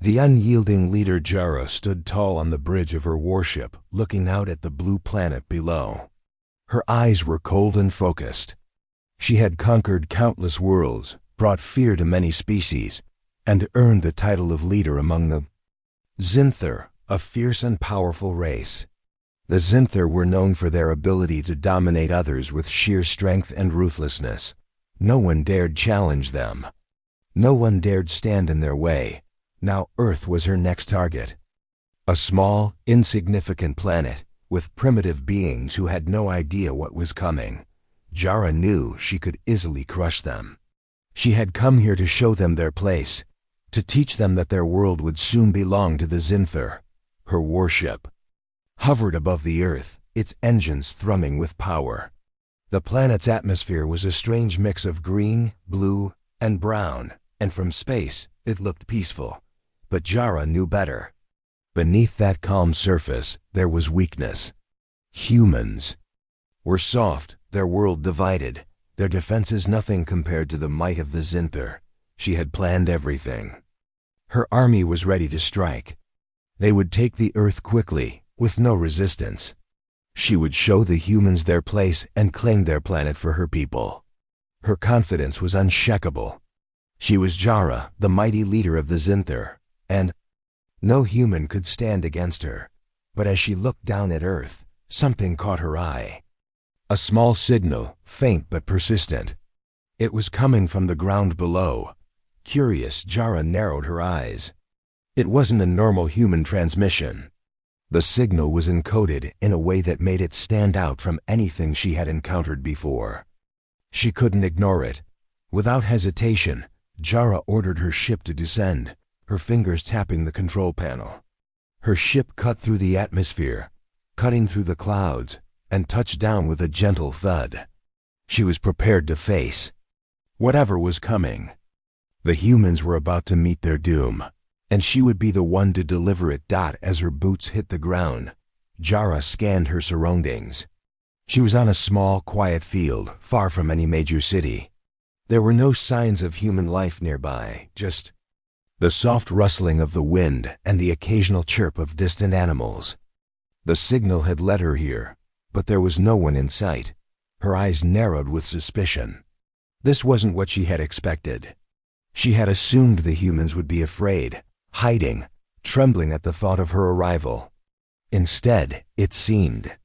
The unyielding leader Jara stood tall on the bridge of her warship, looking out at the blue planet below. Her eyes were cold and focused. She had conquered countless worlds, brought fear to many species, and earned the title of leader among the Zinther, a fierce and powerful race. The Zinther were known for their ability to dominate others with sheer strength and ruthlessness. No one dared challenge them. No one dared stand in their way. Now Earth was her next target. A small, insignificant planet, with primitive beings who had no idea what was coming. Jara knew she could easily crush them. She had come here to show them their place, to teach them that their world would soon belong to the Zinther. Her warship hovered above the Earth, its engines thrumming with power. The planet's atmosphere was a strange mix of green, blue, and brown, and from space it looked peaceful. But Jara knew better. Beneath that calm surface, there was weakness. Humans were soft, their world divided, their defenses nothing compared to the might of the Zinther. She had planned everything. Her army was ready to strike. They would take the Earth quickly, with no resistance. She would show the humans their place and claim their planet for her people. Her confidence was unshakable. She was Jara, the mighty leader of the Zinther, and no human could stand against her. But as she looked down at Earth, something caught her eye. A small signal, faint but persistent. It was coming from the ground below. Curious, Jara narrowed her eyes. It wasn't a normal human transmission. The signal was encoded in a way that made it stand out from anything she had encountered before. She couldn't ignore it. Without hesitation, Jara ordered her ship to descend, her fingers tapping the control panel. Her ship cut through the atmosphere, cutting through the clouds, and touched down with a gentle thud. She was prepared to face whatever was coming. The humans were about to meet their doom, and she would be the one to deliver it. As her boots hit the ground, Jara scanned her surroundings. She was on a small, quiet field, far from any major city. There were no signs of human life nearby, just the soft rustling of the wind and the occasional chirp of distant animals. The signal had led her here, but there was no one in sight. Her eyes narrowed with suspicion. This wasn't what she had expected. She had assumed the humans would be afraid, hiding, trembling at the thought of her arrival. Instead, it seemed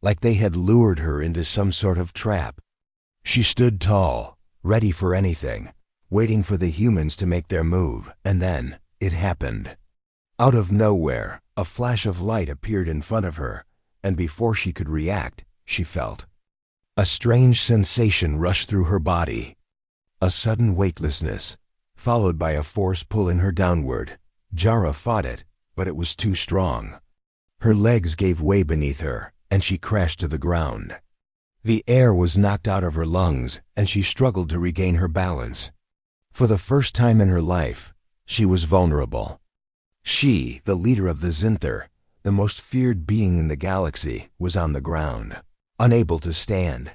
like they had lured her into some sort of trap. She stood tall, ready for anything, waiting for the humans to make their move, and then it happened. Out of nowhere, a flash of light appeared in front of her, and before she could react, she felt a strange sensation rush through her body. A sudden weightlessness, followed by a force pulling her downward. Jara fought it, but it was too strong. Her legs gave way beneath her, and she crashed to the ground. The air was knocked out of her lungs, and she struggled to regain her balance. For the first time in her life, she was vulnerable. She, the leader of the Zinther, the most feared being in the galaxy, was on the ground, unable to stand.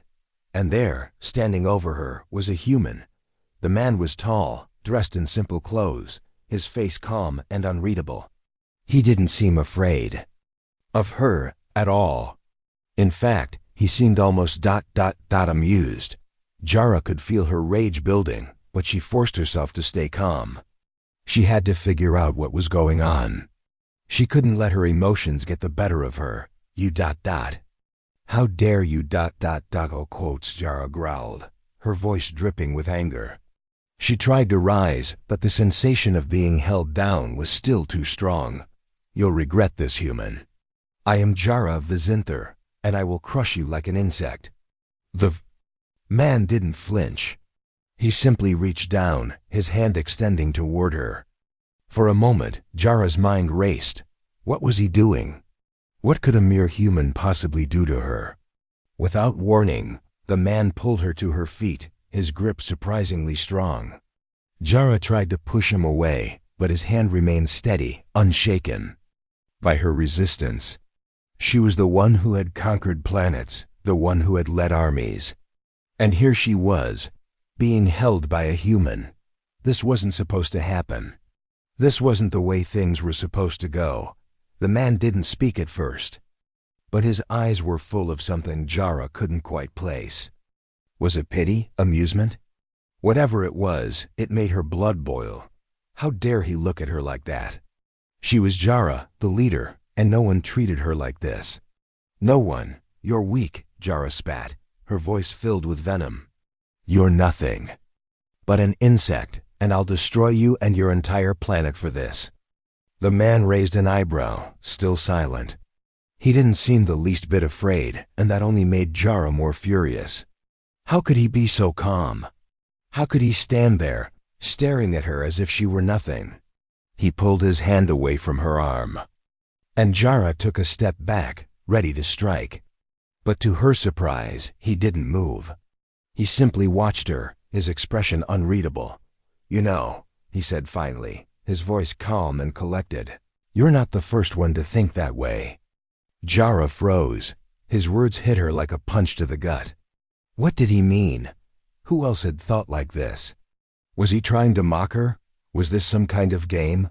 And there, standing over her, was a human. The man was tall, dressed in simple clothes, his face calm and unreadable. He didn't seem afraid of her at all. In fact, he seemed almost amused. Jara could feel her rage building, but she forced herself to stay calm. She had to figure out what was going on. She couldn't let her emotions get the better of her. How dare you quotes, Jara growled, her voice dripping with anger. She tried to rise, but the sensation of being held down was still too strong. You'll regret this, human. I am Jara of the Zinther, and I will crush you like an insect. The man didn't flinch. He simply reached down, his hand extending toward her. For a moment, Jara's mind raced. What was he doing? What could a mere human possibly do to her? Without warning, the man pulled her to her feet, his grip surprisingly strong. Jara tried to push him away, but his hand remained steady, unshaken by her resistance. She was the one who had conquered planets, the one who had led armies. And here she was, being held by a human. This wasn't supposed to happen. This wasn't the way things were supposed to go. The man didn't speak at first, but his eyes were full of something Jara couldn't quite place. Was it pity? Amusement? Whatever it was, it made her blood boil. How dare he look at her like that? She was Jara, the leader, and no one treated her like this. No one. You're weak, Jara spat, her voice filled with venom. You're nothing but an insect, and I'll destroy you and your entire planet for this. The man raised an eyebrow, still silent. He didn't seem the least bit afraid, and that only made Jara more furious. How could he be so calm? How could he stand there, staring at her as if she were nothing? He pulled his hand away from her arm, and Jara took a step back, ready to strike. But to her surprise, he didn't move. He simply watched her, his expression unreadable. You know, he said finally, his voice calm and collected, you're not the first one to think that way. Jara froze. His words hit her like a punch to the gut. What did he mean? Who else had thought like this? Was he trying to mock her? Was this some kind of game?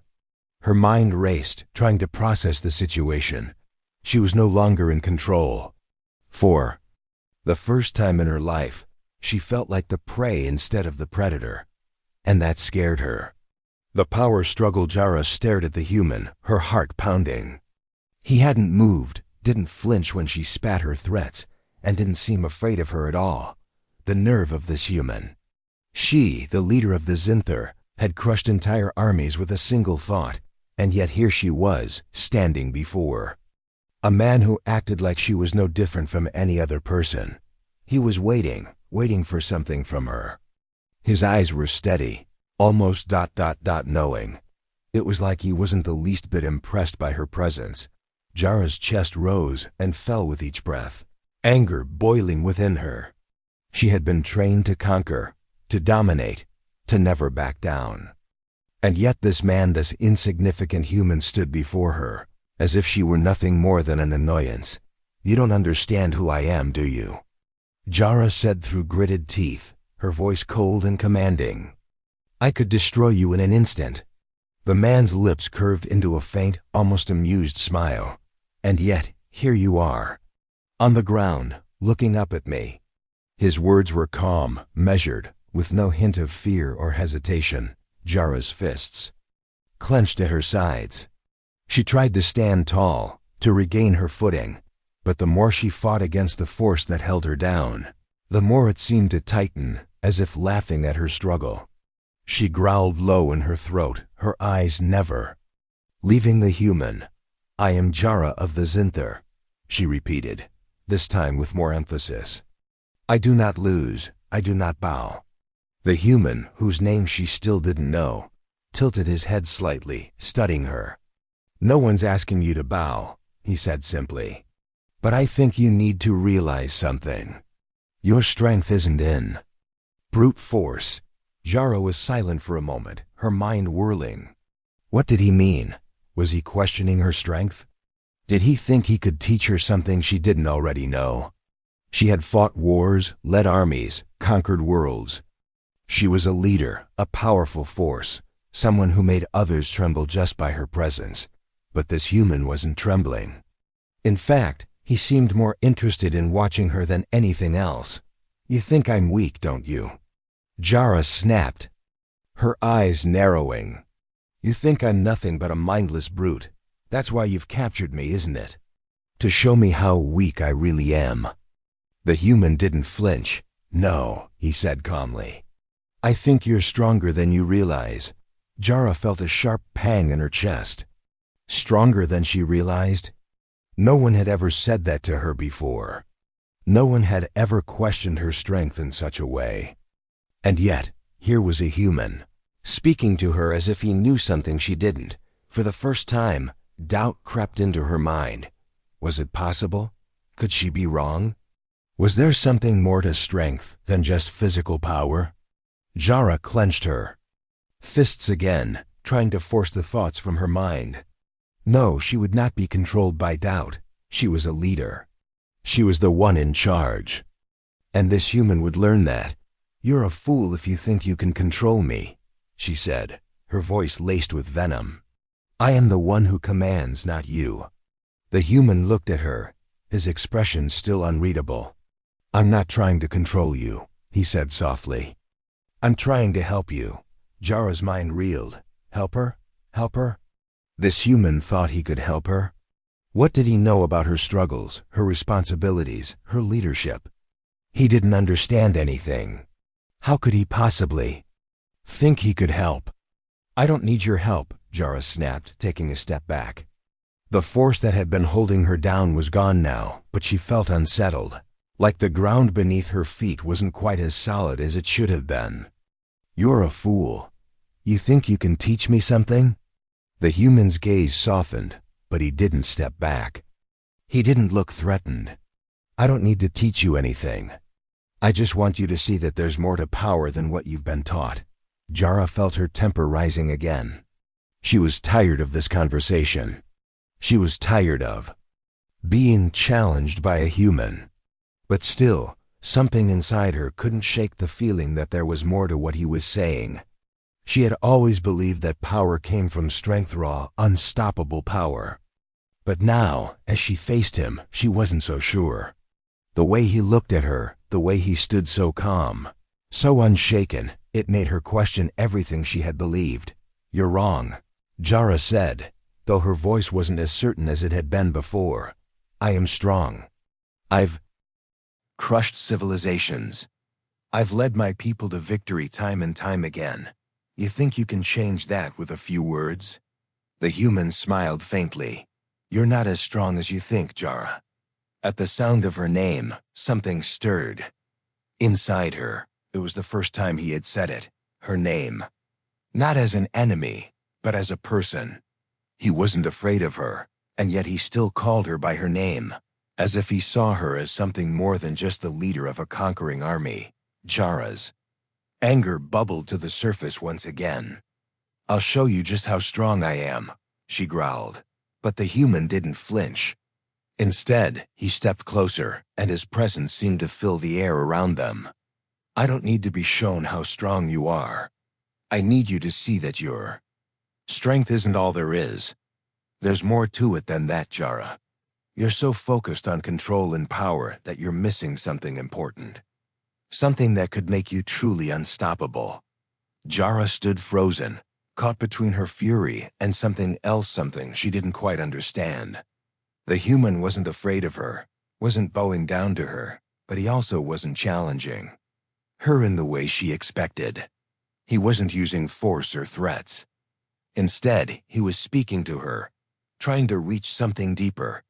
Her mind raced, trying to process the situation. She was no longer in control. For the first time in her life, she felt like the prey instead of the predator. And that scared her. The power struggle. Jara stared at the human, her heart pounding. He hadn't moved, didn't flinch when she spat her threats, and didn't seem afraid of her at all. The nerve of this human. She, the leader of the Zinther, had crushed entire armies with a single thought, and yet here she was, standing before a man who acted like she was no different from any other person. He was waiting for something from her. His eyes were steady, almost knowing. It was like he wasn't the least bit impressed by her presence. Jara's chest rose and fell with each breath, anger boiling within her. She had been trained to conquer, to dominate, to never back down. And yet this man, this insignificant human, stood before her, as if she were nothing more than an annoyance. You don't understand who I am, do you? Jara said through gritted teeth, her voice cold and commanding. I could destroy you in an instant. The man's lips curved into a faint, almost amused smile. And yet, here you are, on the ground, looking up at me. His words were calm, measured, with no hint of fear or hesitation. Jara's fists clenched at her sides. She tried to stand tall, to regain her footing, but the more she fought against the force that held her down, the more it seemed to tighten, as if laughing at her struggle. She growled low in her throat, her eyes never leaving the human. I am Jara of the Zinther, she repeated, this time with more emphasis. I do not lose, I do not bow. The human, whose name she still didn't know, tilted his head slightly, studying her. No one's asking you to bow, he said simply. But I think you need to realize something. Your strength isn't in brute force. Jara was silent for a moment, her mind whirling. What did he mean? Was he questioning her strength? Did he think he could teach her something she didn't already know? She had fought wars, led armies, conquered worlds. She was a leader, a powerful force, someone who made others tremble just by her presence. But this human wasn't trembling. In fact, he seemed more interested in watching her than anything else. You think I'm weak, don't you? Jara snapped, her eyes narrowing. You think I'm nothing but a mindless brute. That's why you've captured me, isn't it? To show me how weak I really am. The human didn't flinch. No, he said calmly. I think you're stronger than you realize. Jara felt a sharp pang in her chest. Stronger than she realized? No one had ever said that to her before. No one had ever questioned her strength in such a way. And yet, here was a human, speaking to her as if he knew something she didn't. For the first time, doubt crept into her mind. Was it possible? Could she be wrong? Was there something more to strength than just physical power? Jara clenched her fists again, trying to force the thoughts from her mind. No, she would not be controlled by doubt. She was a leader. She was the one in charge. And this human would learn that. You're a fool if you think you can control me, she said, her voice laced with venom. "I am the one who commands, not you." The human looked at her, his expression still unreadable. "I'm not trying to control you," he said softly. "I'm trying to help you." Jara's mind reeled. Help her? Help her? This human thought he could help her? What did he know about her struggles, her responsibilities, her leadership? He didn't understand anything. How could he possibly think he could help? "I don't need your help," Jara snapped, taking a step back. The force that had been holding her down was gone now, but she felt unsettled, like the ground beneath her feet wasn't quite as solid as it should have been. "You're a fool. You think you can teach me something?" The human's gaze softened, but he didn't step back. He didn't look threatened. "I don't need to teach you anything. I just want you to see that there's more to power than what you've been taught." Jara felt her temper rising again. She was tired of this conversation. She was tired of being challenged by a human. But still, something inside her couldn't shake the feeling that there was more to what he was saying. She had always believed that power came from strength, raw, unstoppable power. But now, as she faced him, she wasn't so sure. The way he looked at her, the way he stood so calm, so unshaken, it made her question everything she had believed. "You're wrong," Jara said, though her voice wasn't as certain as it had been before. "I am strong. I've crushed civilizations. I've led my people to victory time and time again. You think you can change that with a few words?" The human smiled faintly. "You're not as strong as you think, Jara." At the sound of her name, something stirred. Inside her, it was the first time he had said it, her name. Not as an enemy, but as a person. He wasn't afraid of her, and yet he still called her by her name, as if he saw her as something more than just the leader of a conquering army. Jara's anger bubbled to the surface once again. "I'll show you just how strong I am," she growled. But the human didn't flinch. Instead, he stepped closer, and his presence seemed to fill the air around them. "I don't need to be shown how strong you are. I need you to see that your strength isn't all there is. There's more to it than that, Jara. You're so focused on control and power that you're missing something important. Something that could make you truly unstoppable." Jara stood frozen, caught between her fury and something else, something she didn't quite understand. The human wasn't afraid of her, wasn't bowing down to her, but he also wasn't challenging her in the way she expected. He wasn't using force or threats. Instead, he was speaking to her, trying to reach something deeper.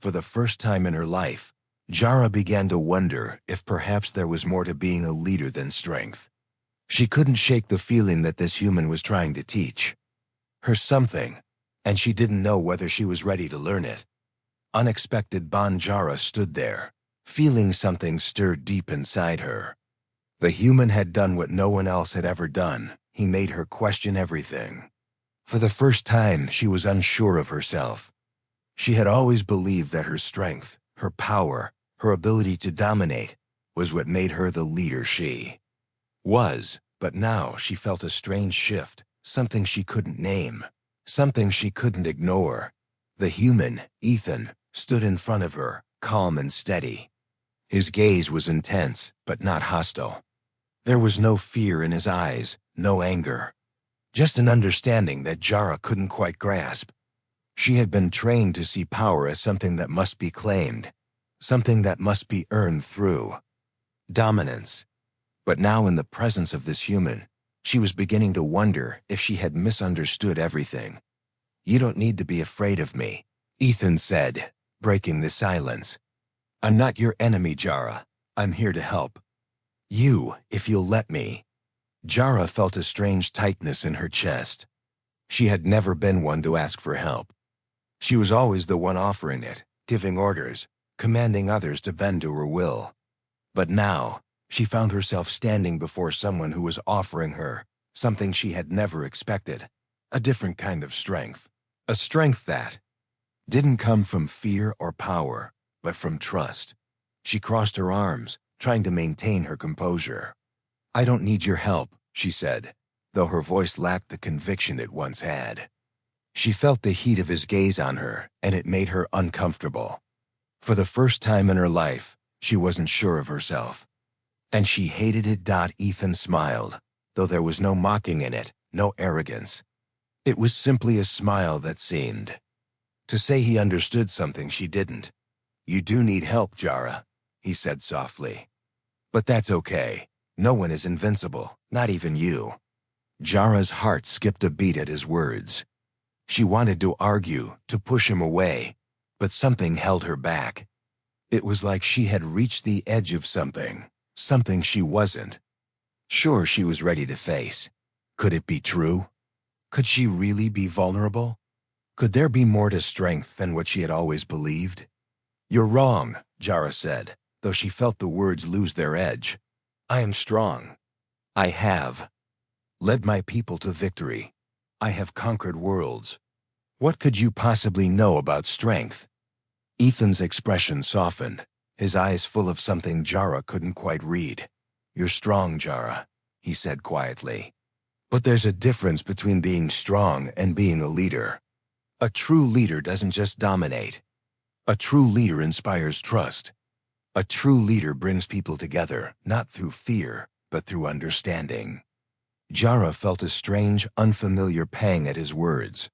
For the first time in her life, Jara began to wonder if perhaps there was more to being a leader than strength. She couldn't shake the feeling that this human was trying to teach her something, and she didn't know whether she was ready to learn it. Unexpected, Jara stood there, feeling something stir deep inside her. The human had done what no one else had ever done. He made her question everything. For the first time, she was unsure of herself. She had always believed that her strength, her power, her ability to dominate was what made her the leader she was. But now she felt a strange shift, something she couldn't name, something she couldn't ignore. The human, Ethan, stood in front of her, calm and steady. His gaze was intense, but not hostile. There was no fear in his eyes, no anger. Just an understanding that Jara couldn't quite grasp. She had been trained to see power as something that must be claimed, something that must be earned through dominance. But now, in the presence of this human, she was beginning to wonder if she had misunderstood everything. "You don't need to be afraid of me," Ethan said, breaking the silence. "I'm not your enemy, Jara. I'm here to help you, if you'll let me." Jara felt a strange tightness in her chest. She had never been one to ask for help. She was always the one offering it, giving orders, commanding others to bend to her will. But now, she found herself standing before someone who was offering her something she had never expected, a different kind of strength. A strength that didn't come from fear or power, but from trust. She crossed her arms, trying to maintain her composure. "I don't need your help," she said, though her voice lacked the conviction it once had. She felt the heat of his gaze on her, and it made her uncomfortable. For the first time in her life, she wasn't sure of herself. And she hated it. Ethan smiled, though there was no mocking in it, no arrogance. It was simply a smile that seemed to say he understood something she didn't. "You do need help, Jara," he said softly. "But that's okay. No one is invincible, not even you." Jara's heart skipped a beat at his words. She wanted to argue, to push him away, but something held her back. It was like she had reached the edge of something she wasn't sure she was ready to face. Could it be true? Could she really be vulnerable? Could there be more to strength than what she had always believed? "You're wrong," Jara said, though she felt the words lose their edge. "I am strong. I have led my people to victory. I have conquered worlds. What could you possibly know about strength?" Ethan's expression softened, his eyes full of something Jara couldn't quite read. "You're strong, Jara," he said quietly. "But there's a difference between being strong and being a leader. A true leader doesn't just dominate. A true leader inspires trust. A true leader brings people together, not through fear, but through understanding." Jara felt a strange, unfamiliar pang at his words.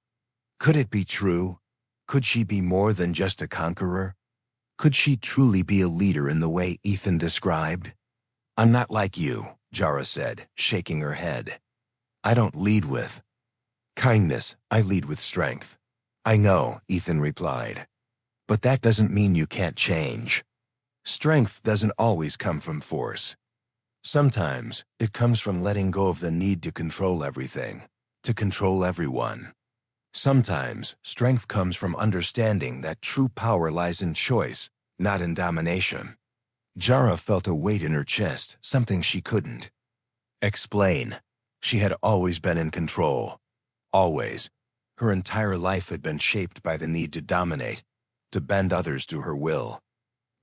Could it be true? Could she be more than just a conqueror? Could she truly be a leader in the way Ethan described? "I'm not like you," Jara said, shaking her head. "I don't lead with kindness, I lead with strength." "I know," Ethan replied. "But that doesn't mean you can't change. Strength doesn't always come from force. Sometimes it comes from letting go of the need to control everything, to control everyone. Sometimes strength comes from understanding that true power lies in choice, not in domination." Jara felt a weight in her chest, something she couldn't explain. She had always been in control. Always. Her entire life had been shaped by the need to dominate, to bend others to her will.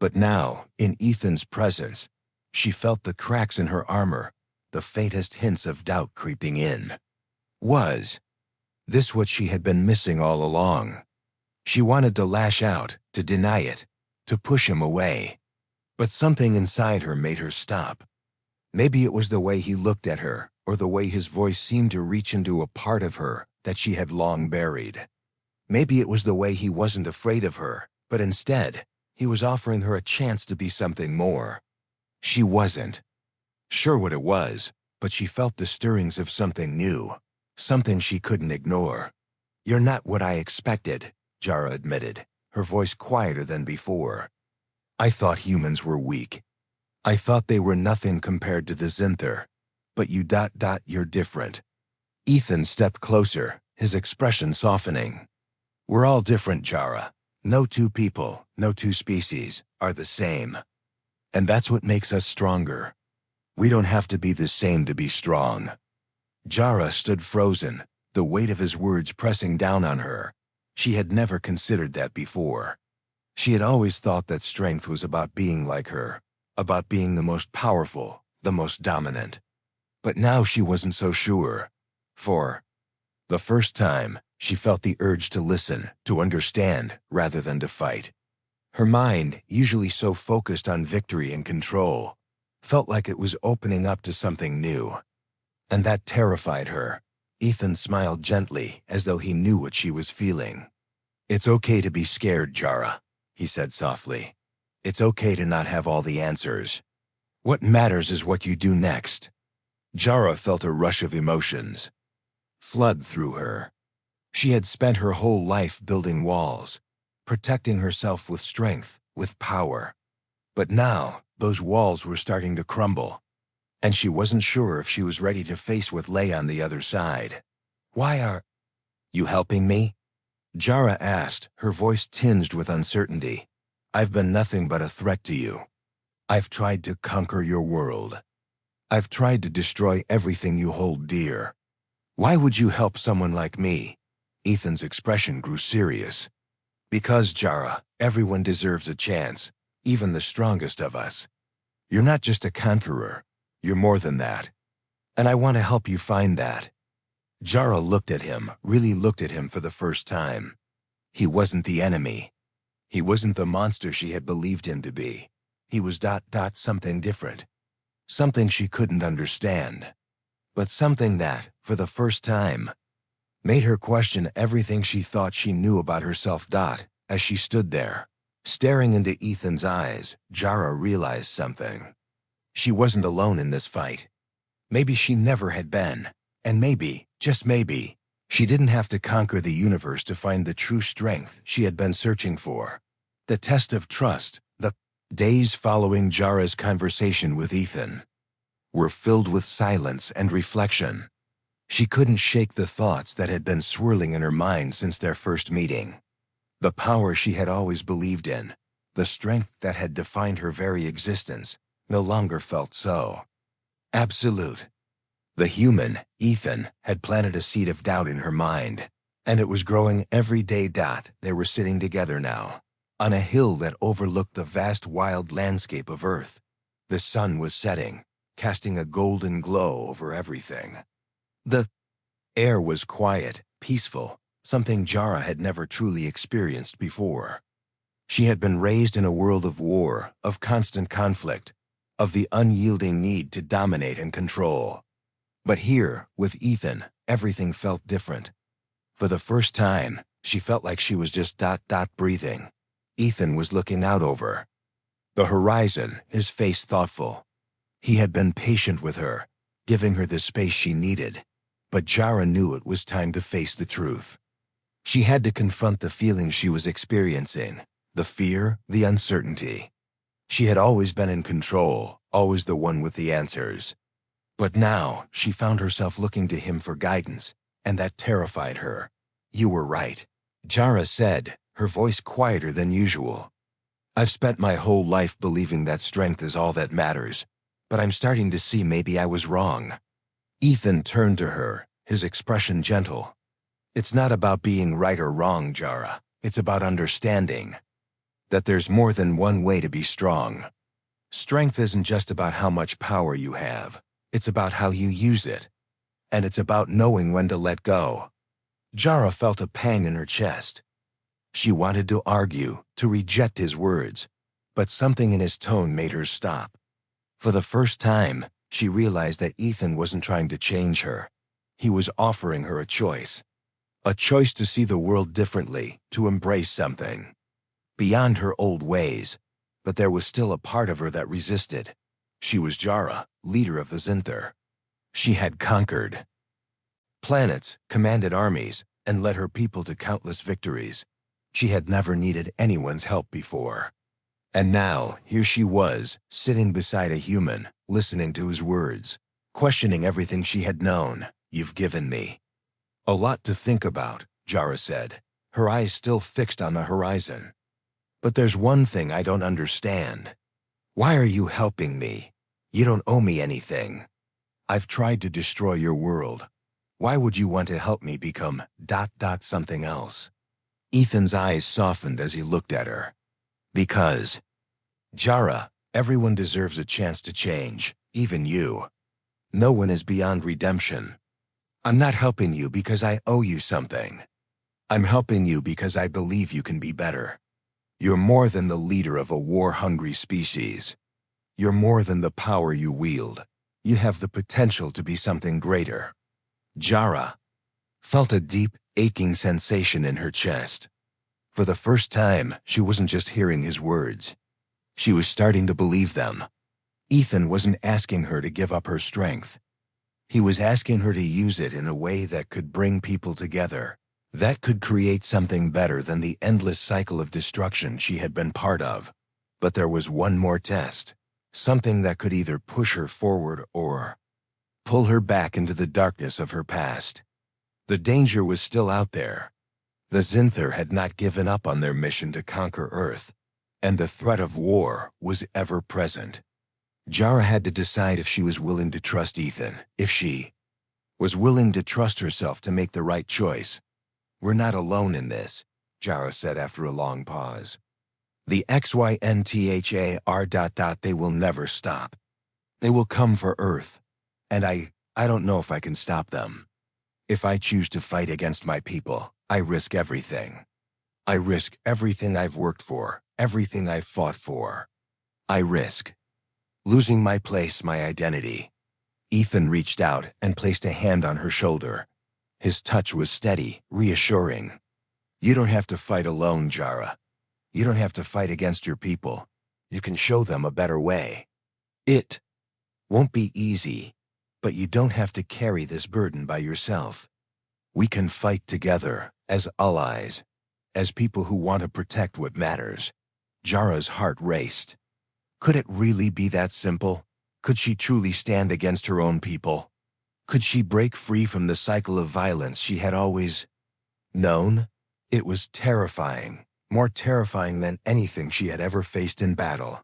But now, in Ethan's presence, she felt the cracks in her armor, the faintest hints of doubt creeping in. Was this what she had been missing all along? She wanted to lash out, to deny it, to push him away. But something inside her made her stop. Maybe it was the way he looked at her, or the way his voice seemed to reach into a part of her that she had long buried. Maybe it was the way he wasn't afraid of her, but instead, he was offering her a chance to be something more. She wasn't sure what it was, but she felt the stirrings of something new, something she couldn't ignore. "You're not what I expected," Jara admitted, her voice quieter than before. "I thought humans were weak. I thought they were nothing compared to the Zinther. But you're different." Ethan stepped closer, his expression softening. "We're all different, Jara. No two people, no two species, are the same. And that's what makes us stronger. We don't have to be the same to be strong." Jara stood frozen, the weight of his words pressing down on her. She had never considered that before. She had always thought that strength was about being like her, about being the most powerful, the most dominant. But now she wasn't so sure. For the first time, she felt the urge to listen, to understand, rather than to fight. Her mind, usually so focused on victory and control, felt like it was opening up to something new. And that terrified her. Ethan smiled gently, as though he knew what she was feeling. "It's okay to be scared, Jara," he said softly. "It's okay to not have all the answers. What matters is what you do next." Jara felt a rush of emotions flood through her. She had spent her whole life building walls, protecting herself with strength, with power. But now, those walls were starting to crumble, and she wasn't sure if she was ready to face what lay on the other side. "Why are you helping me?" Jara asked, her voice tinged with uncertainty. "I've been nothing but a threat to you. I've tried to conquer your world. I've tried to destroy everything you hold dear. Why would you help someone like me?" Ethan's expression grew serious. "Because, Jara, everyone deserves a chance, even the strongest of us. You're not just a conqueror, you're more than that. And I want to help you find that." Jara looked at him, really looked at him for the first time. He wasn't the enemy. He wasn't the monster she had believed him to be. He was something different. Something she couldn't understand. But something that, for the first time, made her question everything she thought she knew about herself. As she stood there, staring into Ethan's eyes, Jara realized something. She wasn't alone in this fight. Maybe she never had been. And maybe, just maybe, she didn't have to conquer the universe to find the true strength she had been searching for. The test of trust. The days following Jara's conversation with Ethan were filled with silence and reflection. She couldn't shake the thoughts that had been swirling in her mind since their first meeting. The power she had always believed in, the strength that had defined her very existence, no longer felt so absolute. The human, Ethan, had planted a seed of doubt in her mind, and it was growing every day. They were sitting together now, on a hill that overlooked the vast wild landscape of Earth. The sun was setting, casting a golden glow over everything. The air was quiet, peaceful, something Jara had never truly experienced before. She had been raised in a world of war, of constant conflict, of the unyielding need to dominate and control. But here, with Ethan, everything felt different. For the first time, she felt like she was just breathing. Ethan was looking out over the horizon, his face thoughtful. He had been patient with her, giving her the space she needed. But Jara knew it was time to face the truth. She had to confront the feelings she was experiencing, the fear, the uncertainty. She had always been in control, always the one with the answers. But now, she found herself looking to him for guidance, and that terrified her. "You were right," Jara said, her voice quieter than usual. "I've spent my whole life believing that strength is all that matters, but I'm starting to see maybe I was wrong." Ethan turned to her, his expression gentle. "It's not about being right or wrong, Jara. It's about understanding that there's more than one way to be strong. Strength isn't just about how much power you have. It's about how you use it. And it's about knowing when to let go." Jara felt a pang in her chest. She wanted to argue, to reject his words, but something in his tone made her stop. For the first time, she realized that Ethan wasn't trying to change her. He was offering her a choice. A choice to see the world differently, to embrace something beyond her old ways. But there was still a part of her that resisted. She was Jara, leader of the Zinther. She had conquered planets, commanded armies, and led her people to countless victories. She had never needed anyone's help before. And now, here she was, sitting beside a human, listening to his words, questioning everything she had known. "You've given me a lot to think about," Jara said, her eyes still fixed on the horizon. "But there's one thing I don't understand. Why are you helping me? You don't owe me anything. I've tried to destroy your world. Why would you want to help me become something else?" Ethan's eyes softened as he looked at her. "Because, Jara, everyone deserves a chance to change, even you. No one is beyond redemption. I'm not helping you because I owe you something. I'm helping you because I believe you can be better. You're more than the leader of a war-hungry species. You're more than the power you wield. You have the potential to be something greater." Jara felt a deep, aching sensation in her chest. For the first time, she wasn't just hearing his words. She was starting to believe them. Ethan wasn't asking her to give up her strength. He was asking her to use it in a way that could bring people together, that could create something better than the endless cycle of destruction she had been part of. But there was one more test, something that could either push her forward or pull her back into the darkness of her past. The danger was still out there. The Zinther had not given up on their mission to conquer Earth, and the threat of war was ever present. Jara had to decide if she was willing to trust Ethan, if she was willing to trust herself to make the right choice. "We're not alone in this," Jara said after a long pause. "The XYNTHAR... They will never stop. They will come for Earth, and I don't know if I can stop them." If I choose to fight against my people, I risk everything. I risk everything I've worked for, everything I've fought for. I risk losing my place, my identity. Ethan reached out and placed a hand on her shoulder. His touch was steady, reassuring. You don't have to fight alone, Jara. You don't have to fight against your people. You can show them a better way. It won't be easy, but you don't have to carry this burden by yourself. We can fight together, as allies, as people who want to protect what matters. Jara's heart raced. Could it really be that simple? Could she truly stand against her own people? Could she break free from the cycle of violence she had always known? It was terrifying, more terrifying than anything she had ever faced in battle.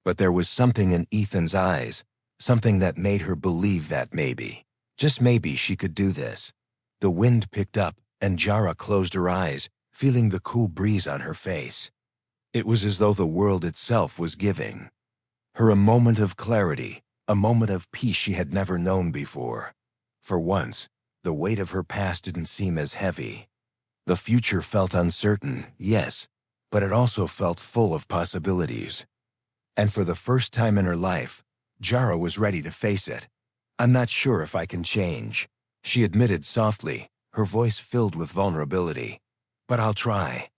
But there was something in Ethan's eyes, something that made her believe that maybe, just maybe, she could do this. The wind picked up, and Jara closed her eyes, feeling the cool breeze on her face. It was as though the world itself was giving her a moment of clarity, a moment of peace she had never known before. For once, the weight of her past didn't seem as heavy. The future felt uncertain, yes, but it also felt full of possibilities. And for the first time in her life, Jara was ready to face it. I'm not sure if I can change, she admitted softly, her voice filled with vulnerability. But I'll try.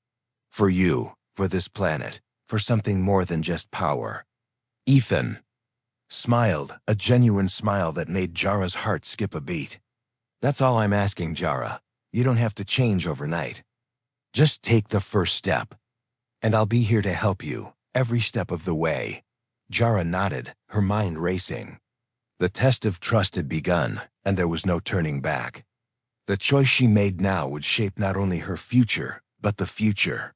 For you, for this planet, for something more than just power. Ethan smiled, a genuine smile that made Jara's heart skip a beat. That's all I'm asking, Jara. You don't have to change overnight. Just take the first step. And I'll be here to help you, every step of the way. Jara nodded, her mind racing. The test of trust had begun, and there was no turning back. The choice she made now would shape not only her future, but the future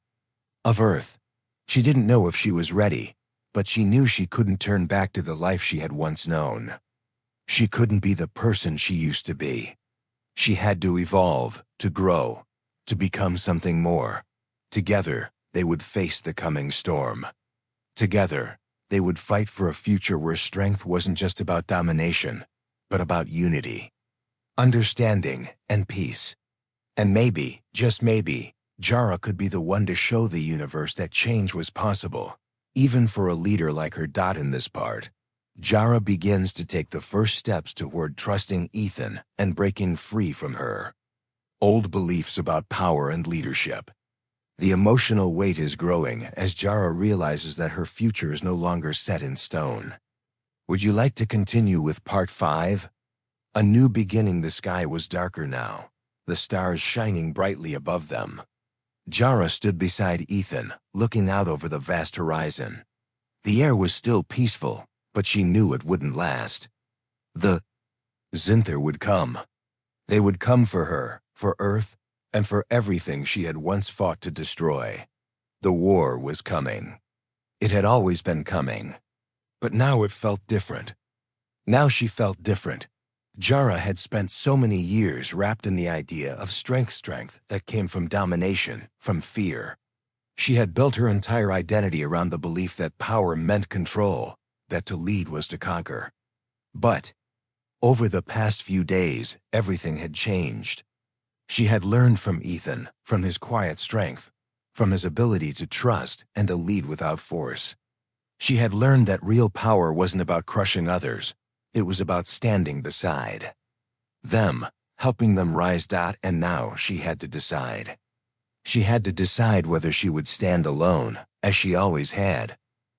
of Earth. She didn't know if she was ready, but she knew she couldn't turn back to the life she had once known. She couldn't be the person she used to be. She had to evolve, to grow, to become something more. Together, they would face the coming storm. Together, they would fight for a future where strength wasn't just about domination, but about unity, understanding, and peace. And maybe, just maybe, Jara could be the one to show the universe that change was possible, even for a leader like her. In this part, Jara begins to take the first steps toward trusting Ethan and breaking free from her old beliefs about power and leadership. The emotional weight is growing as Jara realizes that her future is no longer set in stone. Would you like to continue with part 5? A new beginning. The sky was darker now, the stars shining brightly above them. Jara stood beside Ethan, looking out over the vast horizon. The air was still peaceful, but she knew it wouldn't last. The Zinther would come. They would come for her, for Earth, and for everything she had once fought to destroy. The war was coming. It had always been coming. But now it felt different. Now she felt different. Jara had spent so many years wrapped in the idea of strength that came from domination, from fear. She had built her entire identity around the belief that power meant control, that to lead was to conquer. But over the past few days, everything had changed. She had learned from Ethan, from his quiet strength, from his ability to trust and to lead without force. She had learned that real power wasn't about crushing others. It was about standing beside them, helping them rise. And now she had to decide. She had to decide whether she would stand alone, as she always had,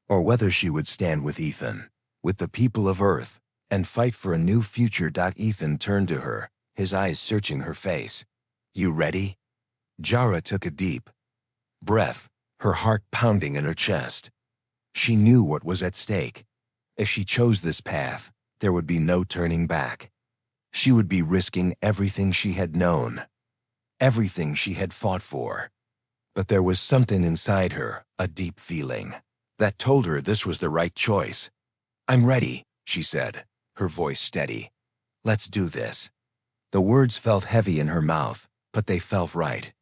or whether she would stand with Ethan, with the people of Earth, and fight for a new future. Ethan turned to her, his eyes searching her face. You ready? Jara took a deep breath, her heart pounding in her chest. She knew what was at stake. If she chose this path, there would be no turning back. She would be risking everything she had known, everything she had fought for. But there was something inside her, a deep feeling, that told her this was the right choice. I'm ready, she said, her voice steady. Let's do this. The words felt heavy in her mouth, but they felt right.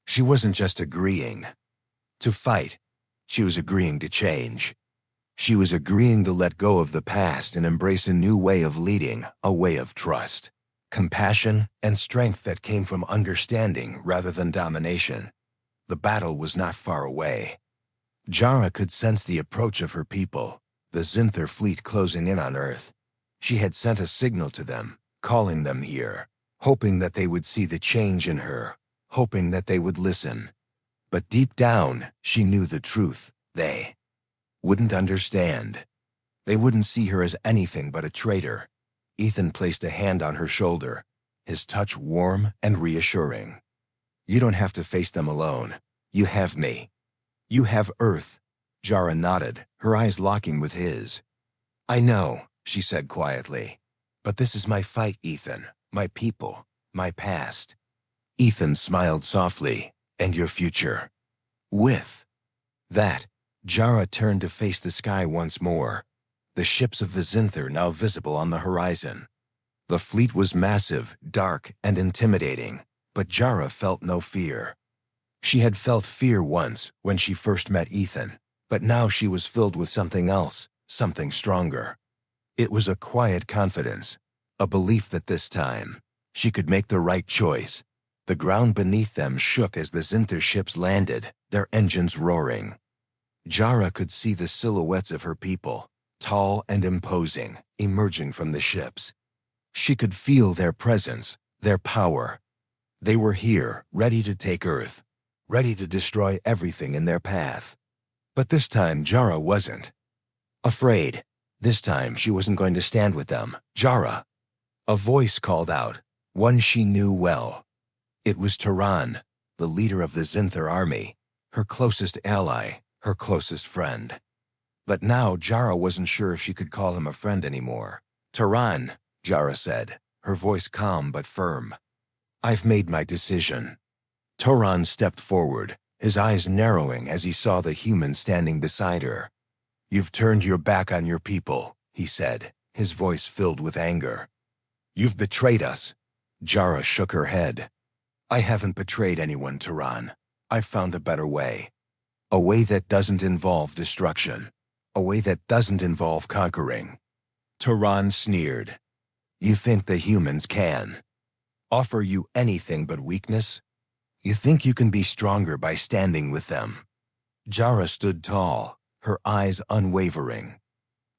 She wasn't just agreeing to fight. She was agreeing to change. She was agreeing to let go of the past and embrace a new way of leading, a way of trust, compassion, and strength that came from understanding rather than domination. The battle was not far away. Jara could sense the approach of her people, the Zinther fleet closing in on Earth. She had sent a signal to them, calling them here, hoping that they would see the change in her, hoping that they would listen. But deep down, she knew the truth. They wouldn't understand. They wouldn't see her as anything but a traitor. Ethan placed a hand on her shoulder, his touch warm and reassuring. You don't have to face them alone. You have me. You have Earth. Jara nodded, her eyes locking with his. I know, she said quietly. But this is my fight, Ethan. My people. My past. Ethan smiled softly. And your future. With that, Jara turned to face the sky once more. The ships of the Zinther now visible on the horizon. The fleet was massive, dark, and intimidating, but Jara felt no fear. She had felt fear once when she first met Ethan, but now she was filled with something else, something stronger. It was a quiet confidence, a belief that this time, she could make the right choice. The ground beneath them shook as the Zinther ships landed, their engines roaring. Jara could see the silhouettes of her people, tall and imposing, emerging from the ships. She could feel their presence, their power. They were here, ready to take Earth, ready to destroy everything in their path. But this time, Jara wasn't afraid. This time, she wasn't going to stand with them. Jara! A voice called out, one she knew well. It was Tamed, the leader of the Zinther army, her closest ally, her closest friend. But now Jara wasn't sure if she could call him a friend anymore. Tamed, Jara said, her voice calm but firm. I've made my decision. Tamed stepped forward, his eyes narrowing as he saw the human standing beside her. You've turned your back on your people, he said, his voice filled with anger. You've betrayed us. Jara shook her head. I haven't betrayed anyone, Tamed. I've found a better way. A way that doesn't involve destruction. A way that doesn't involve conquering. Tamed sneered. You think the humans can offer you anything but weakness? You think you can be stronger by standing with them? Jara stood tall, her eyes unwavering.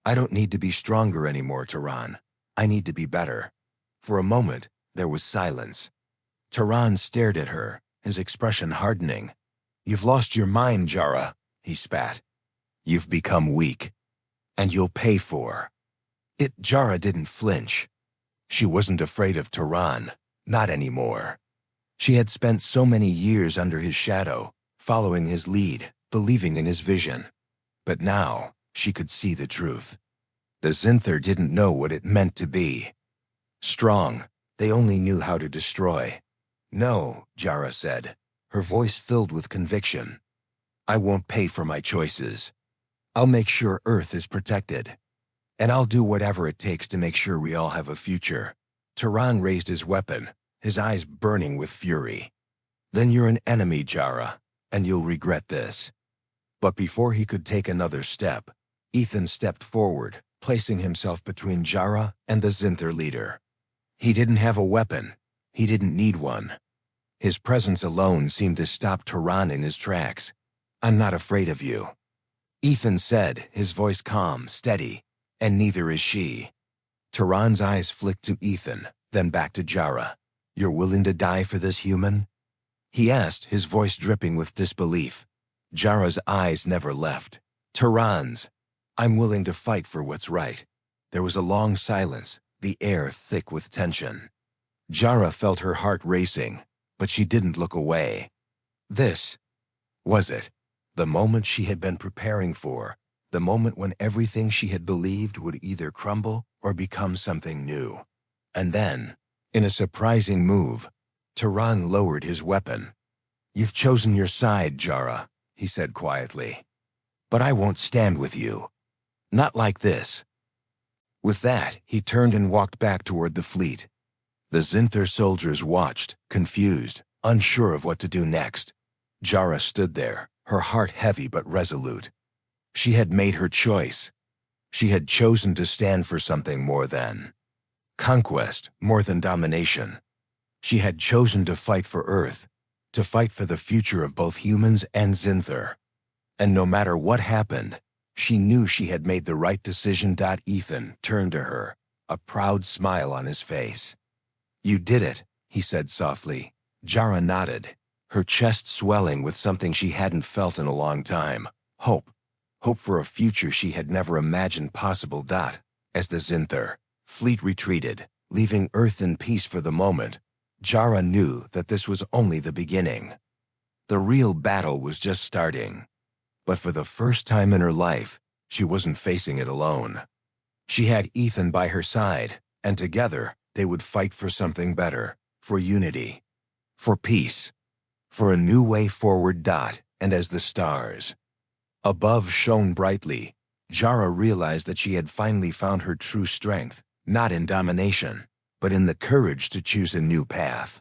I don't need to be stronger anymore, Tamed. I need to be better. For a moment, there was silence. Tamed stared at her, his expression hardening. You've lost your mind, Jara, he spat. You've become weak. And you'll pay for it. Jara didn't flinch. She wasn't afraid of Tamed, not anymore. She had spent so many years under his shadow, following his lead, believing in his vision. But now, she could see the truth. The Zinther didn't know what it meant to be strong. They only knew how to destroy. No, Jara said, her voice filled with conviction. I won't pay for my choices. I'll make sure Earth is protected. And I'll do whatever it takes to make sure we all have a future. Tamed raised his weapon, his eyes burning with fury. Then you're an enemy, Jara, and you'll regret this. But before he could take another step, Ethan stepped forward, placing himself between Jara and the Zinther leader. He didn't have a weapon. He didn't need one. His presence alone seemed to stop Tamed in his tracks. I'm not afraid of you, Ethan said, his voice calm, steady, and neither is she. Tamed's eyes flicked to Ethan, then back to Jara. You're willing to die for this human? He asked, his voice dripping with disbelief. Jara's eyes never left. Tamed's. I'm willing to fight for what's right. There was a long silence, the air thick with tension. Jara felt her heart racing, but she didn't look away. This was it, the moment she had been preparing for, the moment when everything she had believed would either crumble or become something new. And then, in a surprising move, Tamed lowered his weapon. You've chosen your side, Jara, he said quietly. But I won't stand with you. Not like this. With that, he turned and walked back toward the fleet. The Zinther soldiers watched, confused, unsure of what to do next. Jara stood there, her heart heavy but resolute. She had made her choice. She had chosen to stand for something more than Conquest, more than domination. She had chosen to fight for Earth, to fight for the future of both humans and Xinther. And no matter what happened, she knew she had made the right decision. Ethan turned to her, a proud smile on his face. "You did it," he said softly. Jara nodded, her chest swelling with something she hadn't felt in a long time. Hope. Hope for a future she had never imagined possible. As the Xinther fleet retreated, leaving Earth in peace for the moment, Jara knew that this was only the beginning. The real battle was just starting. But for the first time in her life, she wasn't facing it alone. She had Ethan by her side, and together they would fight for something better, for unity, for peace, for a new way forward. And as the stars above shone brightly, Jara realized that she had finally found her true strength, not in domination, but in the courage to choose a new path.